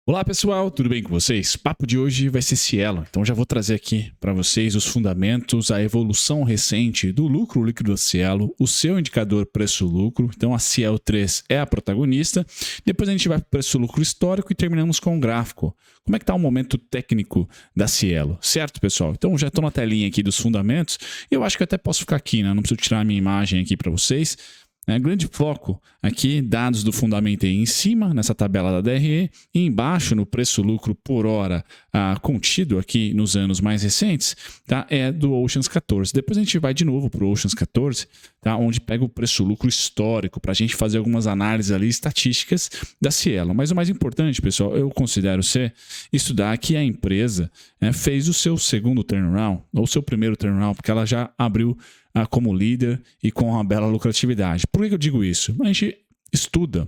Olá pessoal, tudo bem com vocês? O papo de hoje vai ser Cielo, então já vou trazer aqui para vocês os fundamentos, a evolução recente do lucro líquido da Cielo, o seu indicador preço-lucro, então a Cielo 3 é a protagonista, depois a gente vai para o preço-lucro histórico e terminamos com o gráfico. Como é que está o momento técnico da Cielo, certo pessoal? Então já estou na telinha aqui dos fundamentos, eu acho que eu até posso ficar aqui, né? Não preciso tirar a minha imagem aqui para vocês. Grande foco aqui, dados do fundamento aí em cima, nessa tabela da DRE, e embaixo no preço-lucro por hora contido aqui nos anos mais recentes, tá? É do Oceans 14. Depois a gente vai de novo para o Oceans 14, tá? Onde pega o preço-lucro histórico, para a gente fazer algumas análises ali estatísticas da Cielo. Mas o mais importante, pessoal, eu considero ser estudar que a empresa fez o seu segundo turnaround, ou o seu primeiro turnaround, porque ela já abriu como líder e com uma bela lucratividade. Por que eu digo isso? A gente estuda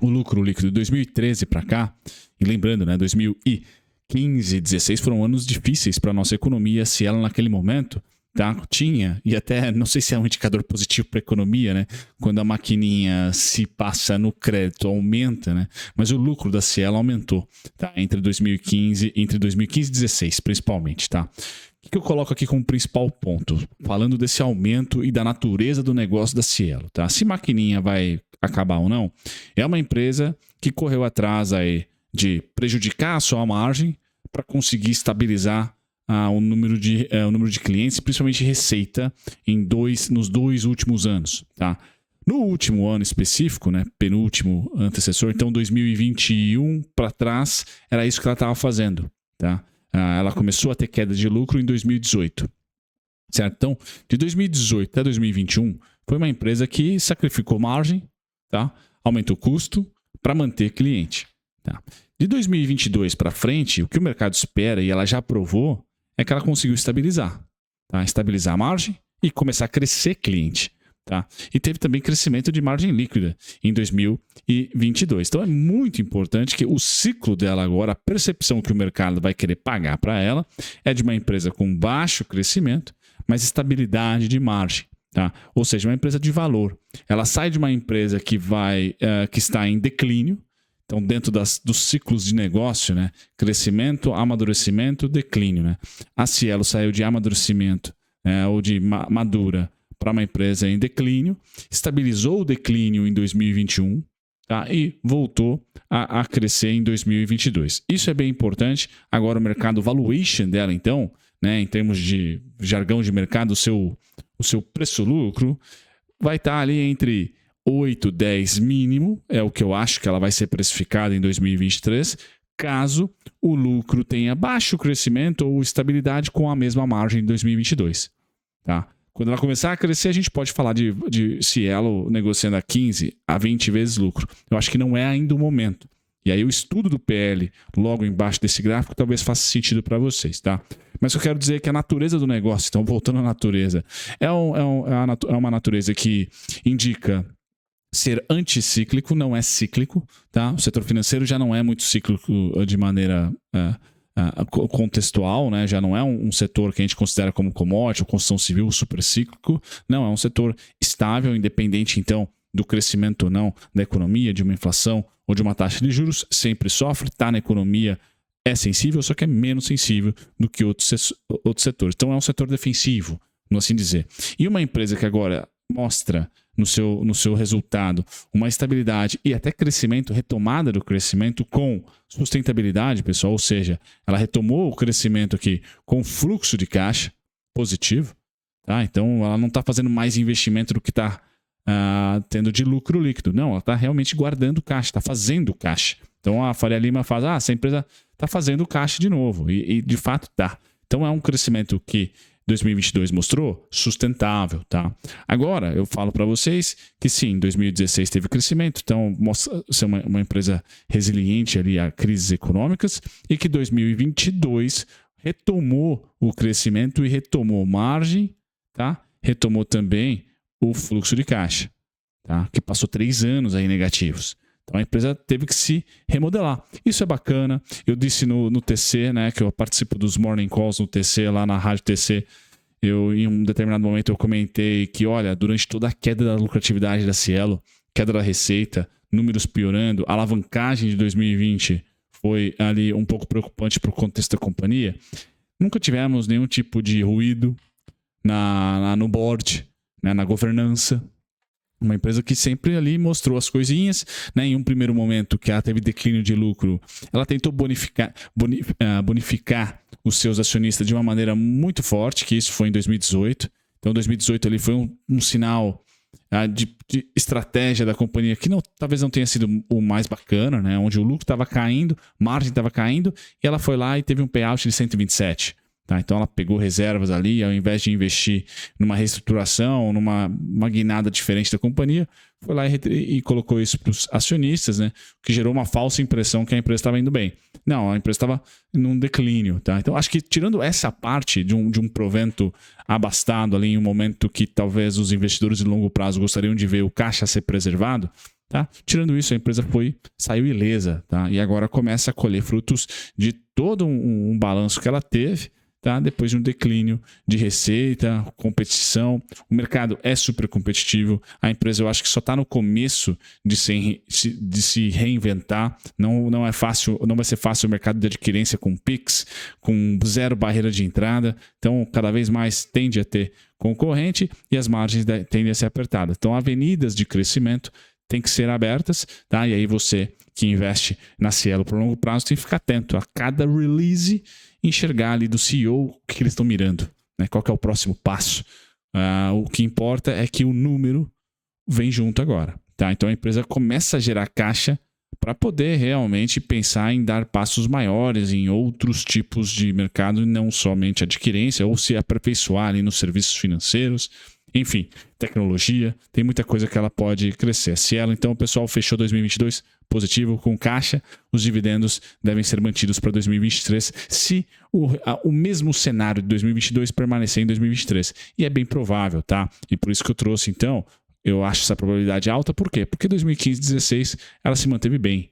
o lucro líquido de 2013 para cá, e lembrando, 2015 e 2016 foram anos difíceis para a nossa economia, se ela naquele momento tinha, e até não sei se é um indicador positivo para a economia, quando a maquininha se passa no crédito, aumenta, mas o lucro da Cielo aumentou, entre 2015 e 2016 principalmente, O que eu coloco aqui como principal ponto? Falando desse aumento e da natureza do negócio da Cielo, Se maquininha vai acabar ou não, é uma empresa que correu atrás aí de prejudicar a sua margem para conseguir estabilizar o número de clientes, principalmente receita, nos dois últimos anos, No último ano específico, penúltimo antecessor, então 2021 para trás, era isso que ela estava fazendo, Ela começou a ter queda de lucro em 2018, certo? Então, de 2018 até 2021, foi uma empresa que sacrificou margem, aumentou custo para manter cliente. De 2022 para frente, o que o mercado espera, e ela já provou, é que ela conseguiu estabilizar. Estabilizar a margem e começar a crescer cliente. E teve também crescimento de margem líquida em 2022. Então é muito importante que o ciclo dela agora, a percepção que o mercado vai querer pagar para ela, é de uma empresa com baixo crescimento, mas estabilidade de margem. Ou seja, uma empresa de valor. Ela sai de uma empresa que está em declínio, então dentro dos ciclos de negócio, crescimento, amadurecimento, declínio. A Cielo saiu de amadurecimento ou de madura para uma empresa em declínio, estabilizou o declínio em 2021 e voltou a crescer em 2022. Isso é bem importante. Agora o mercado valuation dela, então, em termos de jargão de mercado, o seu preço-lucro vai estar ali entre 8, 10 mínimo, é o que eu acho que ela vai ser precificada em 2023, caso o lucro tenha baixo crescimento ou estabilidade com a mesma margem em 2022. Quando ela começar a crescer, a gente pode falar de Cielo negociando a 15 a 20 vezes lucro. Eu acho que não é ainda o momento. E aí o estudo do PL logo embaixo desse gráfico talvez faça sentido para vocês, Mas eu quero dizer que a natureza do negócio, então voltando à natureza, é uma natureza que indica ser anticíclico, não é cíclico, O setor financeiro já não é muito cíclico de maneira contextual, já não é um setor que a gente considera como commodity ou construção civil super cíclico, não, é um setor estável, independente então do crescimento ou não da economia, de uma inflação ou de uma taxa de juros, sempre sofre, na economia, é sensível, só que é menos sensível do que outros setores. Então é um setor defensivo, vamos assim dizer. E uma empresa que agora mostra no seu resultado uma estabilidade e até crescimento, retomada do crescimento com sustentabilidade, pessoal, ou seja, ela retomou o crescimento aqui com fluxo de caixa positivo, então ela não está fazendo mais investimento do que está tendo de lucro líquido, não, ela está realmente guardando caixa, está fazendo caixa. Então a Faria Lima faz, essa empresa está fazendo caixa de novo, e de fato está. Então é um crescimento que 2022 mostrou sustentável, Agora, eu falo para vocês que sim, 2016 teve crescimento, então mostra ser uma empresa resiliente ali a crises econômicas, e que 2022 retomou o crescimento e retomou margem, Retomou também o fluxo de caixa, Que passou 3 anos aí negativos. Então a empresa teve que se remodelar. Isso é bacana. Eu disse no TC, que eu participo dos morning calls no TC, lá na Rádio TC. Em um determinado momento eu comentei que, olha, durante toda a queda da lucratividade da Cielo, queda da receita, números piorando, a alavancagem de 2020 foi ali um pouco preocupante para o contexto da companhia. Nunca tivemos nenhum tipo de ruído no board, né, na governança. Uma empresa que sempre ali mostrou as coisinhas, né? Em um primeiro momento que ela teve declínio de lucro, ela tentou bonificar os seus acionistas de uma maneira muito forte, que isso foi em 2018. Então 2018 ali foi um sinal de estratégia da companhia que talvez não tenha sido o mais bacana, né? Onde o lucro estava caindo, margem estava caindo, e ela foi lá e teve um payout de 127. Tá? Então ela pegou reservas ali, ao invés de investir numa reestruturação, numa guinada diferente da companhia, foi lá e colocou isso para os acionistas, né? O que gerou uma falsa impressão que a empresa estava indo bem. Não, a empresa estava num declínio. Tá? Então acho que tirando essa parte de um provento abastado ali em um momento que talvez os investidores de longo prazo gostariam de ver o caixa ser preservado, tá? Tirando isso, a empresa saiu ilesa, tá? E agora começa a colher frutos de todo um balanço que ela teve, tá? Depois de um declínio de receita, competição. O mercado é super competitivo. A empresa, eu acho que só está no começo de se reinventar. Não é fácil, não vai ser fácil o mercado de adquirência com Pix, com zero barreira de entrada. Então, cada vez mais tende a ter concorrente e as margens tendem a ser apertadas. Então, avenidas de crescimento têm que ser abertas, tá? E aí você que investe na Cielo por longo prazo tem que ficar atento a cada release, enxergar ali do CEO o que eles estão mirando, né? Qual que é o próximo passo. O que importa é que o número vem junto agora, tá? Então a empresa começa a gerar caixa para poder realmente pensar em dar passos maiores em outros tipos de mercado, não somente adquirência, ou se aperfeiçoar ali nos serviços financeiros. Enfim, tecnologia, tem muita coisa que ela pode crescer. Se ela, então, o pessoal fechou 2022 positivo com caixa, os dividendos devem ser mantidos para 2023, se o mesmo cenário de 2022 permanecer em 2023. E é bem provável, tá? E por isso que eu trouxe, então, eu acho essa probabilidade alta. Por quê? Porque 2015, 2016, ela se manteve bem.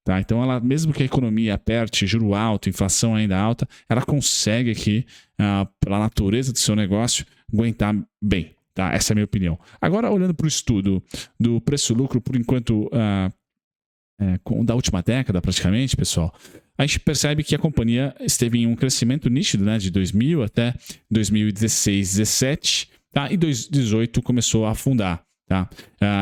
Tá? Então, ela, mesmo que a economia aperte, juro alto, inflação ainda alta, ela consegue aqui, pela natureza do seu negócio, aguentar bem. Tá? Essa é a minha opinião. Agora, olhando para o estudo do preço-lucro, por enquanto, da última década, praticamente, pessoal, a gente percebe que a companhia esteve em um crescimento nítido, né, de 2000 até 2016, 2017, tá? E 2018 começou a afundar. Tá?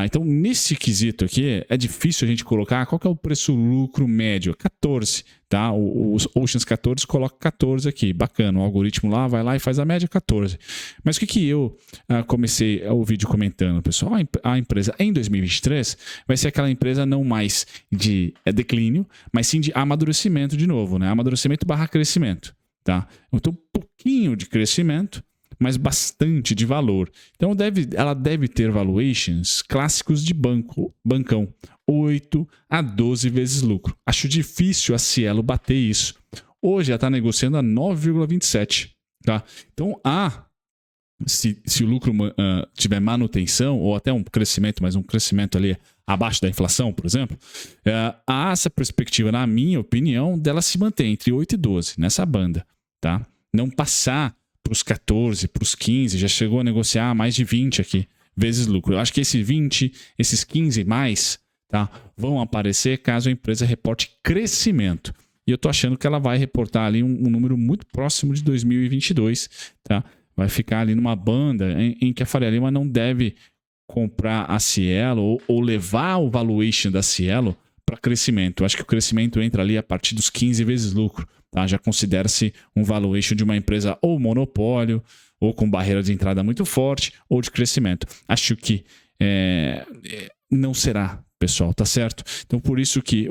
Então, nesse quesito aqui, é difícil a gente colocar qual que é o preço-lucro médio. 14, tá? Os Oceans 14 coloca 14 aqui. Bacana, o algoritmo lá vai lá e faz a média 14. Mas o que eu comecei o vídeo comentando, pessoal? A empresa em 2023 vai ser aquela empresa não mais de declínio, mas sim de amadurecimento de novo, né? Amadurecimento / crescimento, tá? Então, um pouquinho de crescimento, mas bastante de valor. Então ela deve ter valuations clássicos de bancão, 8 a 12 vezes lucro. Acho difícil a Cielo bater isso. Hoje ela está negociando a 9,27. Tá? Então se o lucro tiver manutenção ou até um crescimento, mas um crescimento ali abaixo da inflação, por exemplo, há essa perspectiva, na minha opinião, dela se manter entre 8 e 12, nessa banda. Tá? Não passar para os 14, para os 15, já chegou a negociar mais de 20 aqui, vezes lucro. Eu acho que esses 20, esses 15 mais, tá, vão aparecer caso a empresa reporte crescimento. E eu estou achando que ela vai reportar ali um número muito próximo de 2022, tá? Vai ficar ali numa banda em que a Faria Lima não deve comprar a Cielo ou levar o valuation da Cielo para crescimento. Eu acho que o crescimento entra ali a partir dos 15 vezes lucro. Tá? Já considera-se um valuation de uma empresa ou monopólio, ou com barreira de entrada muito forte, ou de crescimento. Acho que não será, pessoal, tá certo? Então, por isso que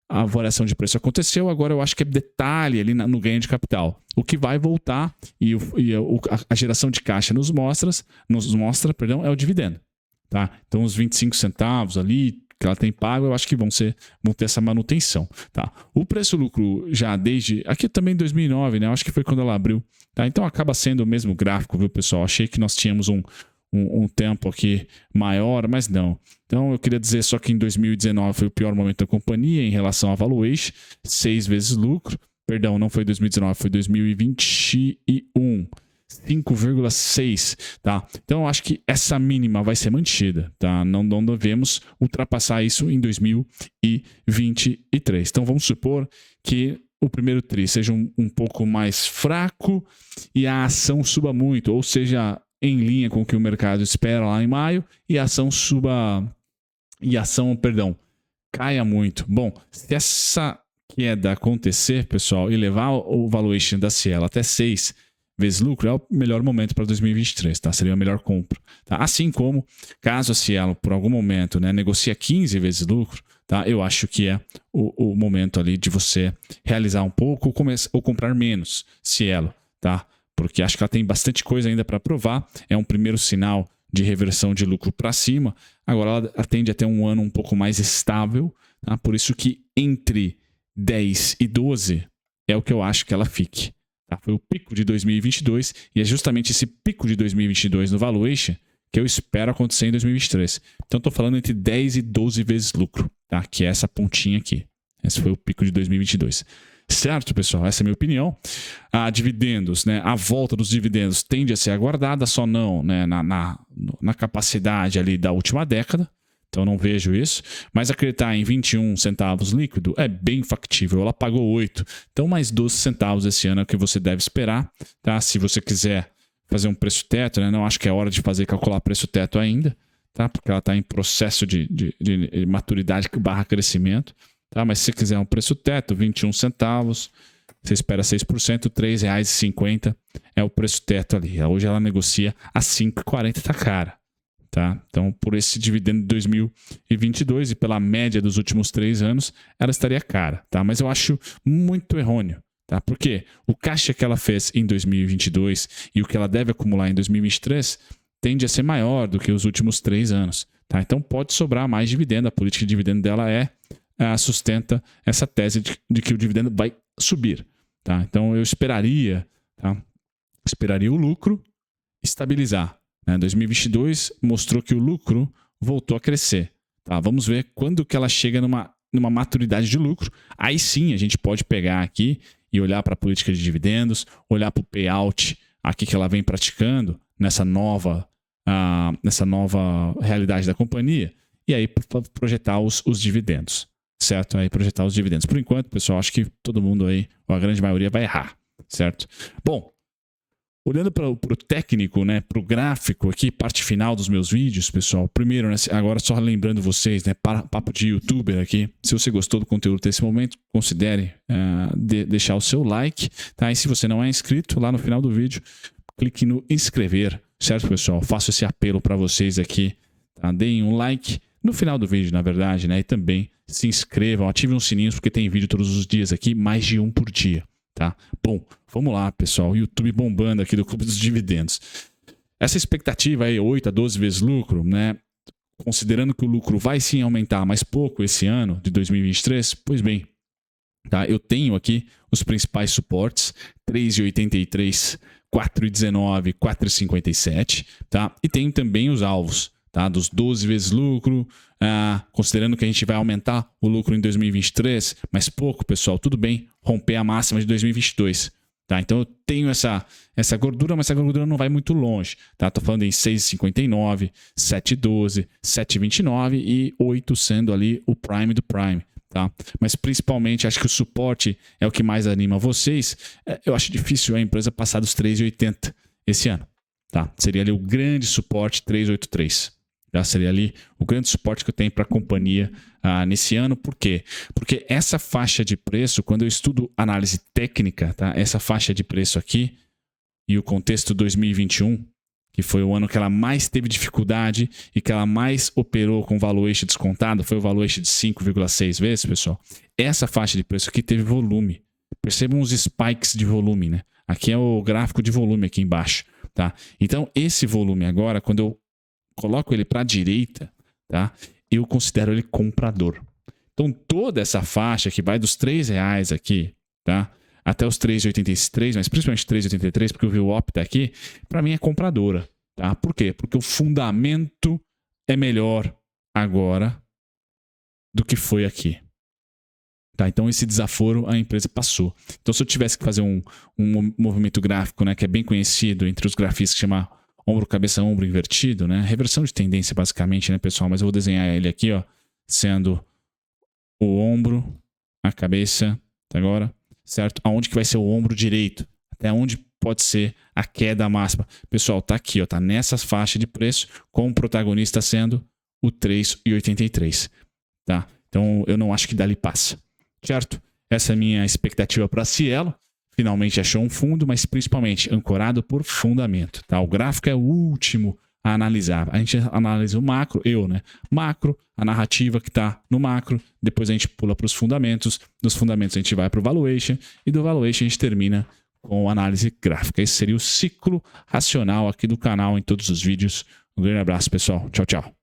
a variação de preço aconteceu. Agora eu acho que é detalhe ali no ganho de capital. O que vai voltar e a geração de caixa nos mostra, é o dividendo. Tá? Então, os 25 centavos ali que ela tem pago, eu acho que vão ter essa manutenção. Tá? O preço-lucro já desde... Aqui também 2009, né? Eu acho que foi quando ela abriu. Tá? Então acaba sendo o mesmo gráfico, viu, pessoal? Achei que nós tínhamos um tempo aqui maior, mas não. Então eu queria dizer só que em 2019 foi o pior momento da companhia em relação a valuation, 6 vezes lucro. Perdão, não foi 2019, foi 2021. 5,6, tá? Então eu acho que essa mínima vai ser mantida, tá? Não devemos ultrapassar isso em 2023. Então vamos supor que o primeiro tri seja um pouco mais fraco e a ação suba muito, ou seja, em linha com o que o mercado espera lá em maio, e a ação caia muito. Bom, se essa queda acontecer, pessoal, e levar o valuation da Cielo até 6 vezes lucro, é o melhor momento para 2023, tá? Seria a melhor compra. Tá? Assim como, caso a Cielo, por algum momento, né, negocie 15 vezes lucro, tá? Eu acho que é o momento ali de você realizar um pouco ou comprar menos Cielo, tá? Porque acho que ela tem bastante coisa ainda para provar. É um primeiro sinal de reversão de lucro para cima. Agora ela tende a ter um ano um pouco mais estável, tá? Por isso que entre 10 e 12 é o que eu acho que ela fique. Tá? Foi o pico de 2022 e é justamente esse pico de 2022 no valuation que eu espero acontecer em 2023. Então estou falando entre 10 e 12 vezes lucro, tá? Que é essa pontinha aqui. Esse foi o pico de 2022. Certo, pessoal? Essa é a minha opinião. Dividendos, né? A volta dos dividendos tende a ser aguardada, só não, né? na capacidade ali da última década. Então não vejo isso. Mas acreditar em 21 centavos líquido é bem factível. Ela pagou 8. Então mais 12 centavos esse ano é o que você deve esperar. Tá? Se você quiser fazer um preço teto, né? Não acho que é hora de calcular preço teto ainda. Tá? Porque ela está em processo de maturidade / crescimento. Tá? Mas se você quiser um preço teto, 21 centavos, você espera 6%, R$ 3,50 é o preço teto ali. Hoje ela negocia a 5,40, tá cara. Tá? Então, por esse dividendo de 2022 e pela média dos últimos 3 anos, ela estaria cara. Tá? Mas eu acho muito errôneo. Tá? Porque o caixa que ela fez em 2022 e o que ela deve acumular em 2023 tende a ser maior do que os últimos 3 anos. Tá? Então, pode sobrar mais dividendo. A política de dividendo dela sustenta essa tese de que o dividendo vai subir. Tá? Então eu esperaria o lucro estabilizar. 2022 mostrou que o lucro voltou a crescer. Tá? Vamos ver quando que ela chega numa maturidade de lucro. Aí sim a gente pode pegar aqui e olhar para a política de dividendos, olhar para o payout aqui que ela vem praticando nessa nova realidade da companhia e aí projetar os dividendos. Certo? Aí projetar os dividendos. Por enquanto, pessoal, acho que todo mundo aí, ou a grande maioria, vai errar. Certo? Bom, olhando para o técnico, né, para o gráfico aqui, parte final dos meus vídeos, pessoal. Primeiro, né, agora só lembrando vocês, né, papo de youtuber aqui. Se você gostou do conteúdo desse momento, considere deixar o seu like. Tá? E se você não é inscrito, lá no final do vídeo, clique no inscrever. Certo, pessoal? Faço esse apelo para vocês aqui. Tá? Deem um like no final do vídeo, na verdade, né? E também se inscrevam, ativem os sininhos, porque tem vídeo todos os dias aqui, mais de um por dia, tá? Bom, vamos lá, pessoal. YouTube bombando aqui do Clube dos Dividendos. Essa expectativa aí, 8 a 12 vezes lucro, né? Considerando que o lucro vai sim aumentar mais pouco esse ano, de 2023, pois bem, tá? Eu tenho aqui os principais suportes, 3,83, 4,19, 4,57, tá? E tenho também os alvos, tá? Dos 12 vezes lucro, considerando que a gente vai aumentar o lucro em 2023, mas pouco, pessoal, tudo bem romper a máxima de 2022. Tá? Então eu tenho essa gordura, mas essa gordura não vai muito longe. Tá? Tô falando em 6,59, 7,12, 7,29 e 8 sendo ali o prime do prime. Tá? Mas principalmente acho que o suporte é o que mais anima vocês. Eu acho difícil a empresa passar dos 3,80 esse ano. Tá? Seria ali o grande suporte 3,83. Tá? Seria ali o grande suporte que eu tenho para a companhia nesse ano. Por quê? Porque essa faixa de preço, quando eu estudo análise técnica, tá? Essa faixa de preço aqui e o contexto 2021, que foi o ano que ela mais teve dificuldade e que ela mais operou com valuation descontado, foi o valuation de 5,6 vezes, pessoal. Essa faixa de preço aqui teve volume. Percebam os spikes de volume, né? Aqui é o gráfico de volume aqui embaixo, tá? Então, esse volume agora, quando eu coloco ele para a direita, tá? Eu considero ele comprador. Então, toda essa faixa que vai dos R$3 aqui, tá? Até os 3,83, mas principalmente 3,83, porque o VWAP está aqui, para mim é compradora. Tá? Por quê? Porque o fundamento é melhor agora do que foi aqui. Tá? Então esse desaforo a empresa passou. Então se eu tivesse que fazer um movimento gráfico, né, que é bem conhecido entre os grafistas, que chama ombro, cabeça, ombro invertido, né? Reversão de tendência basicamente, né, pessoal? Mas eu vou desenhar ele aqui, ó, sendo o ombro, a cabeça, tá agora, certo? Aonde que vai ser o ombro direito? Até onde pode ser a queda máxima? Pessoal, tá aqui, ó, tá nessa faixa de preço, com o protagonista sendo o 3,83, tá? Então eu não acho que dali passa, certo? Essa é a minha expectativa para Cielo. Finalmente achou um fundo, mas principalmente ancorado por fundamento, tá? O gráfico é o último a analisar. A gente analisa o macro, macro, a narrativa que está no macro, depois a gente pula para os fundamentos, dos fundamentos a gente vai para o valuation, e do valuation a gente termina com análise gráfica. Esse seria o ciclo racional aqui do canal em todos os vídeos. Um grande abraço, pessoal. Tchau, tchau.